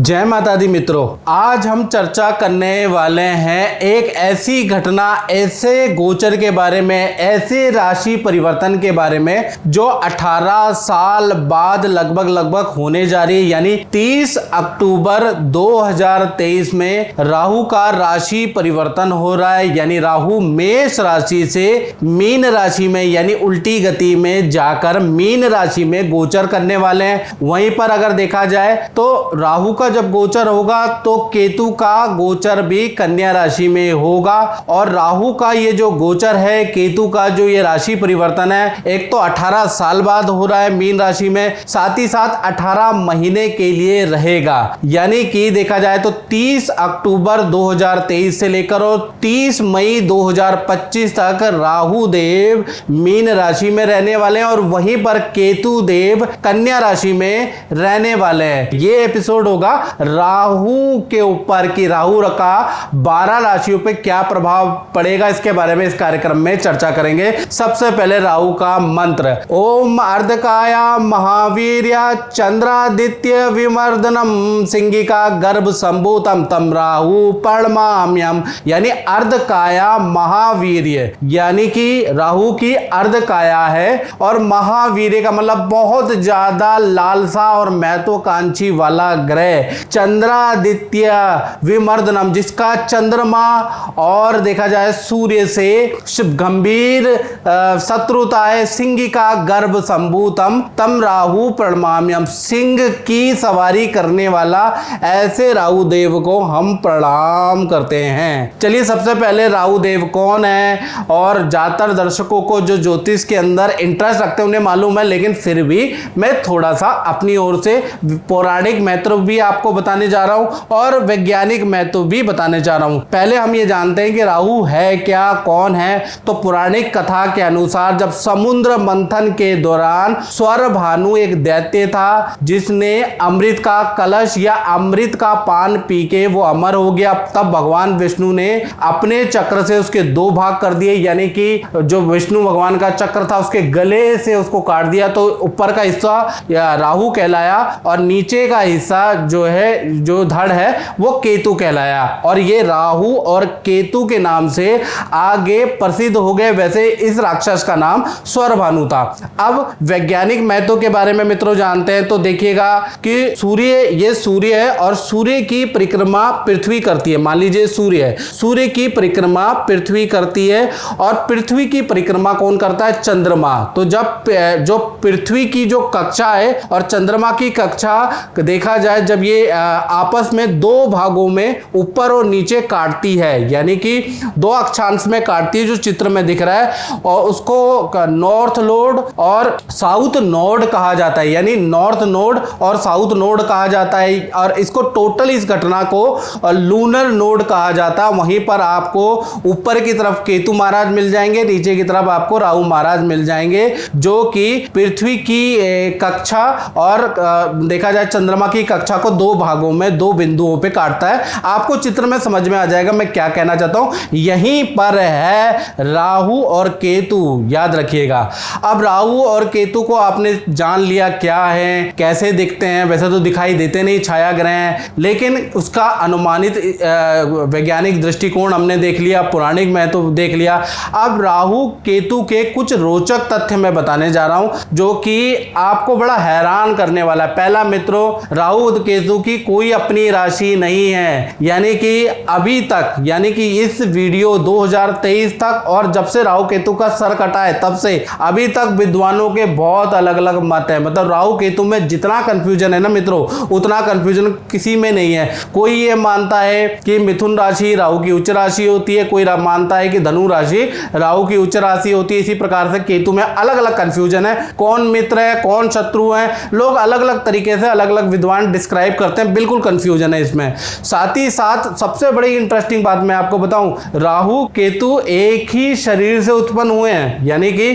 जय माता दी मित्रों, आज हम चर्चा करने वाले हैं एक ऐसी घटना, ऐसे गोचर के बारे में, ऐसे राशि परिवर्तन के बारे में जो 18 साल बाद लगभग होने जा रही है। यानी 30 अक्टूबर 2023 में राहु का राशि परिवर्तन हो रहा है। यानी राहु मेष राशि से मीन राशि में यानी उल्टी गति में जाकर मीन राशि में गोचर करने वाले हैं। वहीं पर अगर देखा जाए तो राहु का जब गोचर होगा तो केतु का गोचर भी कन्या राशि में होगा। और राहु का ये जो गोचर है, केतु का जो ये राशि परिवर्तन है, एक तो 18 साल बाद हो रहा है मीन राशि में, साथ ही साथ 18 महीने के लिए रहेगा। यानी कि देखा जाए तो 30 अक्टूबर 2023 से लेकर और 30 मई 2025 तक राहु देव मीन राशि में रहने वाले हैं और वहीं पर केतु देव कन्या राशि में रहने वाले हैं। ये एपिसोड होगा राहु के ऊपर कि राहु का 12 राशियों पे क्या प्रभाव पड़ेगा, इसके बारे में इस कार्यक्रम में चर्चा करेंगे। सबसे पहले राहु का मंत्र, ओम अर्धकाया महावीर्य चंद्रादित्य विमर्दनम सिंगिका गर्भ संभूतम तम राहु पर्णमाम्यम। यानी अर्धकाया महावीर्य, यानी कि राहु की अर्धकाया है और महावीर्य का मतलब बहुत ज्यादा लालसा और महत्वाकांक्षी वाला ग्रह चंद्रादित्य विमर्दनम, जिसका चंद्रमा और देखा जाए सूर्य से गंभीर शत्रुता है। सिंह का गर्भ संभूतम तम राहु प्रणमाम्यम, सिंह की सवारी करने वाला ऐसे राहु देव को हम प्रणाम करते हैं। चलिए सबसे पहले राहु देव कौन है, और ज्यादातर दर्शकों को जो ज्योतिष के अंदर इंटरेस्ट रखते हैं उन्हें मालूम है, लेकिन फिर भी मैं थोड़ा सा अपनी ओर से पौराणिक महत्व भी आपको बताने जा रहा हूं और वैज्ञानिक महत्व भी बताने जा रहा हूं। पहले हम ये जानते हैं कि राहु है क्या, कौन है। तो पौराणिक कथा के अनुसार जब समुद्र मंथन के दौरान स्वर भानु एक दैत्य था जिसने अमृत का कलश या अमृत का पान पी के वो अमर हो गया, तब भगवान विष्णु ने अपने चक्र से उसके 2 भाग कर दिए। यानी कि जो विष्णु भगवान का चक्र था उसके गले से उसको काट दिया, तो ऊपर का हिस्सा राहु कहलाया और नीचे का हिस्सा जो है, जो धड़ है, वो केतु कहलाया। और ये राहु और केतु के नाम से आगे प्रसिद्ध हो गए। वैसे इस राक्षस का नाम स्वरभानु था। अब वैज्ञानिक महत्व के बारे में मित्रों जानते हैं तो देखिएगा कि सूर्य है और सूर्य की परिक्रमा पृथ्वी करती है। मान लीजिए सूर्य है, सूर्य की परिक्रमा पृथ्वी करती है और पृथ्वी की परिक्रमा कौन करता है? चंद्रमा। तो जब जो पृथ्वी की जो कक्षा है और चंद्रमा की कक्षा देखा जाए, जब ये आपस में 2 भागों में ऊपर और नीचे काटती है, यानी कि 2 अक्षांश में काटती है, जो चित्र में दिख रहा है, और उसको नॉर्थ नोड और साउथ नोड कहा जाता है। यानी नॉर्थ नोड और साउथ नोड कहा जाता है और इसको टोटल इस घटना को लूनर नोड कहा जाता है। वहीं पर आपको ऊपर की तरफ केतु महाराज मिल जाएंगे, नीचे की तरफ आपको राहु महाराज मिल जाएंगे, जो कि पृथ्वी की कक्षा और देखा जाए चंद्रमा की कक्षा को 2 भागों में 2 बिंदुओं पे काटता है। आपको चित्र में समझ में आ जाएगा मैं क्या कहना चाहता हूं। यहीं पर है राहु और केतु, याद रखिएगा। अब राहु और केतु को आपने जान लिया क्या है, कैसे दिखते हैं। वैसे तो दिखाई देते नहीं, छाया ग्रह हैं, लेकिन उसका अनुमानित वैज्ञानिक दृष्टिकोण हमने देख लिया, पौराणिक महत्व देख लिया। अब राहु केतु के कुछ रोचक तथ्य मैं बताने जा रहा हूं जो कि आपको बड़ा हैरान करने वाला है। पहला मित्रों, राहु केतु की कोई अपनी राशि नहीं है। यानी कि अभी तक, यानी कि इस वीडियो 2023 तक और जब से राहु केतु का सर कटा है तब से अभी तक विद्वानों के बहुत अलग अलग मत है। मतलब राहु केतु में जितना कंफ्यूजन है ना मित्रों, उतना कंफ्यूजन किसी में नहीं है। कोई ये मानता है कि मिथुन राशि राहु की उच्च राशि होती है, कोई मानता है कि धनु राशि राहु की उच्च राशि होती है। इसी प्रकार से केतु में अलग अलग कंफ्यूजन है, कौन मित्र है कौन शत्रु है, लोग अलग अलग तरीके से अलग अलग विद्वान डिस्क्राइब करते हैं। बिल्कुल कंफ्यूजन है इसमें। साथ ही साथ सबसे बड़ी इंटरेस्टिंग बात मैं आपको बताऊं, राहु केतु एक ही शरीर से उत्पन्न हुए हैं। यानी कि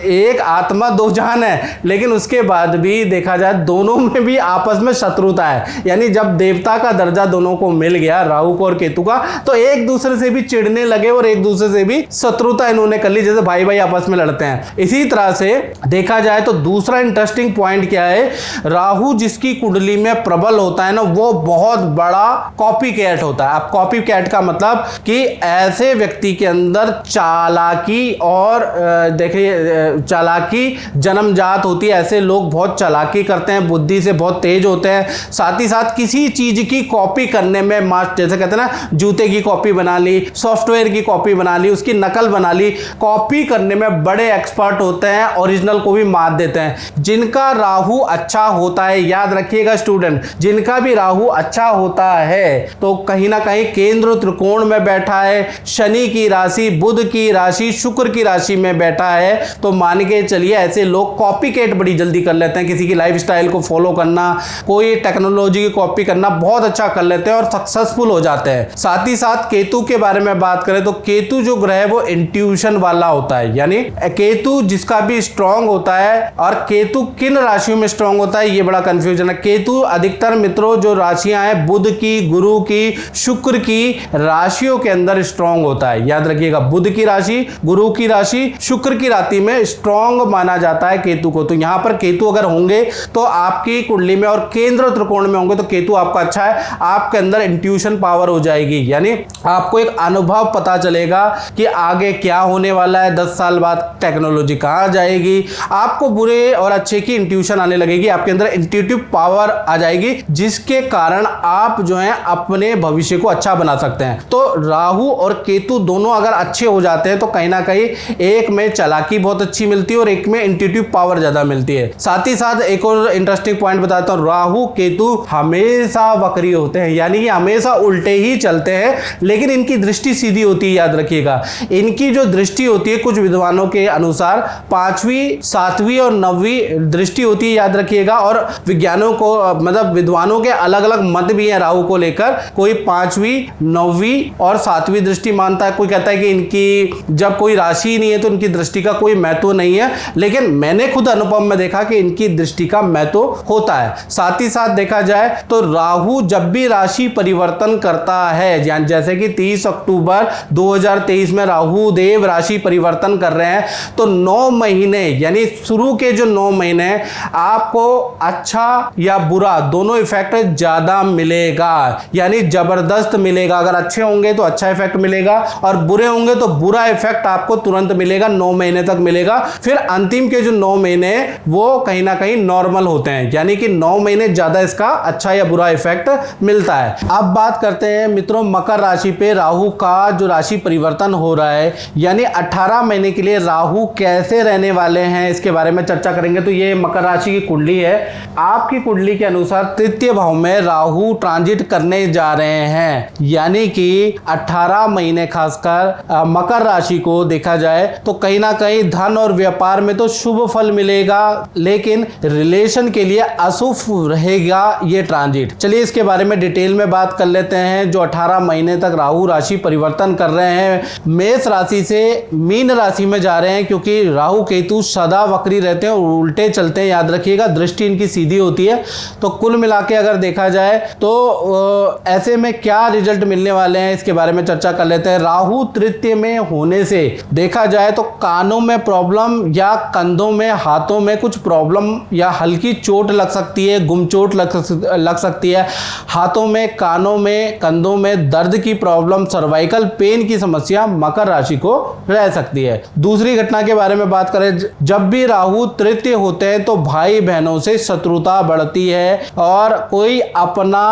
एक आत्मा 2 जान है, लेकिन उसके बाद भी देखा जाए दोनों में भी आपस में शत्रुता है। यानी जब देवता का दर्जा दोनों को मिल गया, राहु को और केतु का, तो एक दूसरे से भी चिढ़ने लगे और एक दूसरे से भी शत्रुता इन्होंने कर ली, जैसे भाई भाई आपस में लड़ते हैं। इसी तरह से देखा जाए तो दूसरा इंटरेस्टिंग पॉइंट क्या है, राहु जिसकी कुंडली में प्रबल होता होता है ना वो बहुत बड़ा कॉपी कैट होता है। अब कॉपी कैट का मतलब कि ऐसे व्यक्ति के अंदर चालाकी और देखिए चालाकी जन्मजात होती है। ऐसे लोग बहुत चालाकी करते हैं, बुद्धि से बहुत तेज होते हैं, साथ ही साथ किसी चीज की कॉपी करने में जैसे कहते हैं ना, जूते की कॉपी बना ली, सॉफ्टवेयर की कॉपी बना ली, उसकी नकल बना ली, कॉपी करने में बड़े एक्सपर्ट होते हैं, ओरिजिनल को भी मात देते हैं। जिनका राहु अच्छा होता है, याद रखिएगा स्टूडेंट, जिनका भी राहु अच्छा होता है तो कहीं ना कहीं केंद्र त्रिकोण में बैठा है, शनि की राशि, बुध की राशि, शुक्र की राशि में बैठा है, तो मान के चलिए ऐसे लोग कॉपी कैट बड़ी जल्दी कर लेते हैं। किसी की लाइफस्टाइल को फॉलो करना, कोई टेक्नोलॉजी की कॉपी करना बहुत अच्छा कर लेते हैं और सक्सेसफुल हो जाते हैं। साथ ही साथ केतु के बारे में बात करें तो केतु जो ग्रह है वो इंट्यूशन वाला होता है, यानी केतु जिसका भी स्ट्रांग होता है। और केतु किन राशियों में स्ट्रांग होता है ये बड़ा कंफ्यूजन है। केतु अधिकतर मित्रों जो राशियां हैं बुध की, गुरु की, शुक्र की राशियों के अंदर स्ट्रांग होता है। याद रखिएगा, बुध की राशि, गुरु की राशि, शुक्र की राशि में स्ट्रांग माना जाता है केतु को। तो यहां पर केतु अगर होंगे तो आपकी कुंडली में और केंद्र त्रिकोण में होंगे तो केतु आपका अच्छा है, आपके अंदर इंट्यूशन पावर हो जाएगी, यानी आपको एक अनुभव पता चलेगा कि आगे क्या होने वाला है, 10 साल बाद टेक्नोलॉजी कहां जाएगी। आपको बुरे और अच्छे की इंट्यूशन आने लगेगी, आपके अंदर इंट्यूटिव पावर आ जाएगी, जिसके कारण आप जो है अपने भविष्य को अच्छा बना सकते हैं। तो राहु और केतु दोनों अगर अच्छे हो जाते हैं तो कहीं ना कहीं एक में चालाकी बहुत अच्छी मिलती है और एक में इंट्यूटिव पावर ज्यादा मिलती है। साथ ही साथ एक और इंटरेस्टिंग पॉइंट बताता हूं, राहु केतु हमेशा वक्री होते हैं, यानी कि हमेशा उल्टे ही चलते हैं, लेकिन इनकी दृष्टि सीधी होती है। याद रखिएगा, इनकी जो दृष्टि होती है कुछ विद्वानों के अनुसार 5वीं, 7वीं और 9वीं दृष्टि होती है, याद रखिएगा। और विज्ञानों को मतलब विद्वानों के अलग अलग मत भी हैं राहु को लेकर, कोई 5वीं, 9वीं और 7वीं दृष्टि मानता है, कोई कहता है कि इनकी जब कोई राशि ही नहीं है तो इनकी दृष्टि का कोई महत्व नहीं है, लेकिन मैंने खुद अनुभव में देखा कि इनकी दृष्टि का महत्व होता है। साथ ही साथ देखा जाए तो राहु जब भी राशि परिवर्तन करता है, जैसे कि 30 अक्टूबर 2023 में राहु देव राशि परिवर्तन कर रहे हैं, तो 9 महीने यानी शुरू के जो 9 महीने आपको अच्छा या बुरा दोनों इफेक्ट ज्यादा मिलेगा, यानी जबरदस्त मिलेगा। अगर अच्छे होंगे तो अच्छा इफेक्ट मिलेगा और बुरे होंगे तो बुरा इफेक्ट आपको तुरंत मिलेगा, 9 महीने तक मिलेगा। फिर अंतिम के जो 9 महीने वो कहीं ना कहीं नॉर्मल होते हैं, यानी कि 9 महीने ज्यादा इसका अच्छा या बुरा इफेक्ट मिलता है। अब बात करते हैं मित्रों मकर राशि पे राहु का जो राशि परिवर्तन हो रहा है, यानी 18 महीने के लिए राहु कैसे रहने वाले हैं इसके बारे में चर्चा करेंगे। तो ये मकर राशि की कुंडली है, आपकी कुंडली के अनुसार तृतीय भाव में राहु ट्रांजिट करने जा रहे हैं, यानी कि 18 महीने खासकर मकर राशि को देखा जाए तो कहीं ना कहीं धन और व्यापार में तो शुभ फल मिलेगा, लेकिन रिलेशन के लिए अशुभ रहेगा ये ट्रांजिट। चलिए इसके बारे में डिटेल में बात कर लेते हैं। जो 18 महीने तक राहु राशि परिवर्तन कर रहे हैं, मेष राशि से मीन राशि में जा रहे हैं, क्योंकि राहु केतु सदा वक्री रहते हैं और उल्टे चलते हैं। याद रखिएगा, दृष्टि इनकी सीधी होती है। तो कुल मिला के अगर देखा जाए तो ऐसे में क्या रिजल्ट मिलने वाले हैं इसके बारे में चर्चा कर लेते हैं। राहु तृतीय में होने से देखा जाए तो कानों में प्रॉब्लम या कंधों में, हाथों में कुछ प्रॉब्लम या हल्की चोट लग सकती है, गुमचोट लग सकती है, हाथों में, कानों में, कंधों में दर्द की प्रॉब्लम, सर्वाइकल पेन की समस्या मकर राशि को रह सकती है। दूसरी घटना के बारे में बात करें, जब भी राहु तृतीय होते हैं तो भाई बहनों से शत्रुता बढ़ती है और कोई अपना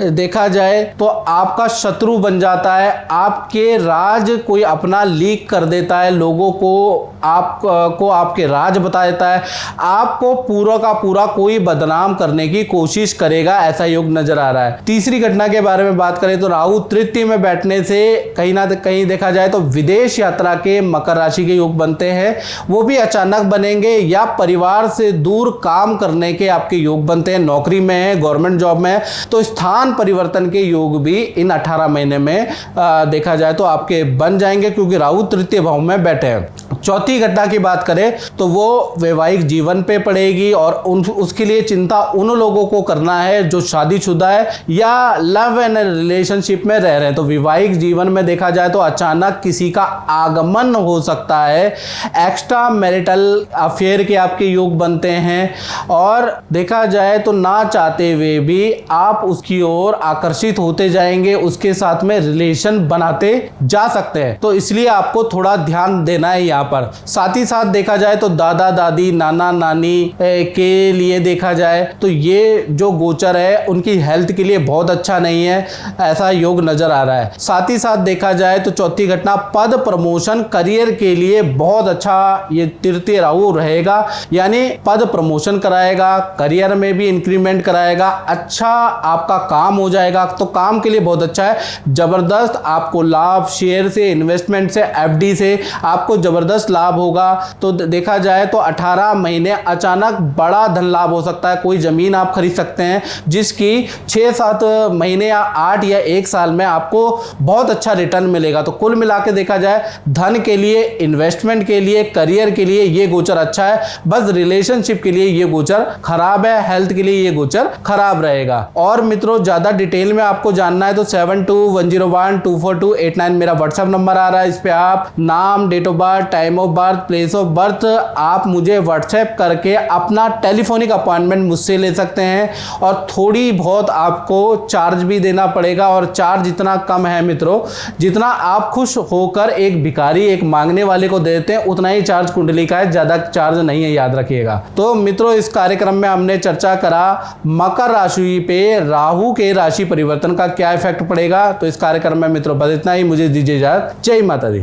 देखा जाए तो आपका शत्रु बन जाता है, आपके राज कोई अपना लीक कर देता है, लोगों को आपके राज बता देता है, आपको पूरा का पूरा कोई बदनाम करने की कोशिश करेगा, ऐसा योग नजर आ रहा है। तीसरी घटना के बारे में बात करें तो राहु तृतीय में बैठने से कहीं ना कहीं देखा जाए तो विदेश यात्रा के मकर राशि के योग बनते हैं, वो भी अचानक बनेंगे, या परिवार से दूर काम करने के आपके योग बनते हैं, नौकरी में है, गवर्नमेंट जॉब में है, तो स्थान परिवर्तन के योग भी इन 18 महीने में देखा जाए तो आपके बन जाएंगे, क्योंकि राहु तृतीय भाव में बैठे हैं। चौथी घटना की बात करें तो वो वैवाहिक जीवन पे पड़ेगी और उसके लिए चिंता उन लोगों को करना है जो शादीशुदा है या लव एंड रिलेशनशिप में रह रहे हैं। तो वैवाहिक जीवन में देखा जाए तो अचानक किसी का आगमन हो सकता है, एक्स्ट्रा मैरिटल अफेयर के आपके योग बनते हैं और देखा जाए तो ना चाहते हुए भी आप उसकी ओर आकर्षित होते जाएंगे, उसके साथ में रिलेशन बनाते जा सकते हैं। तो इसलिए आपको थोड़ा ध्यान देना है यहाँ पर। साथ ही साथ देखा जाए तो दादा दादी नाना नानी के लिए देखा जाए तो ये जो गोचर है उनकी हेल्थ के लिए बहुत अच्छा नहीं है, ऐसा योग नजर आ रहा है। साथ ही साथ देखा जाए तो चौथी घटना पद प्रमोशन करियर के लिए बहुत अच्छा ये तृतीय राहु रहेगा, यानी पद प्रमोशन कराएगा, करियर में भी इंक्रीमेंट कराएगा, अच्छा आपका काम हो जाएगा। तो काम के लिए बहुत अच्छा है, जबरदस्त आपको लाभ, शेयर से, इन्वेस्टमेंट से, एफडी से आपको जबरदस्त लाभ होगा। तो देखा जाए तो 18 महीने अचानक बड़ा धन लाभ हो सकता है। कोई जमीन आप खरीद सकते हैं जिसकी 6-7 महीने या 8 या 1 साल में आपको बहुत अच्छा रिटर्न मिलेगा। तो कुल मिला के देखा जाए धन के लिए, इन्वेस्टमेंट के लिए, करियर के लिए ये गोचर अच्छा है, बस रिलेशनशिप के लिए ये गोचर खराब है, हेल्थ के लिए ये गोचर खराब रहेगा। और मित्रों ज्यादा डिटेल में आपको जानना है तो 7210124289 मेरा व्हाट्सएप नंबर आ रहा है। इस पे आप नाम, date of birth, time of birth, place of birth आप मुझे व्हाट्सएप करके अपना टेलीफोनिक अपॉइंटमेंट मुझसे ले सकते हैं। और थोड़ी बहुत आपको चार्ज भी देना पड़ेगा, और चार्ज इतना कम है मित्रों, जितना आप खुश होकर एक भिखारी, एक मांगने वाले को देते हैं उतना ही चार्ज कुंडली का है, ज्यादा चार्ज नहीं है, याद रखिएगा। तो मित्रों इस कार्यक्रम में हमने चर्चा करा मकर राशि पे राहु के राशि परिवर्तन का क्या इफेक्ट पड़ेगा। तो इस कार्यक्रम में मित्रों बस इतना ही, मुझे दीजिए इजाजत। जय माता दी।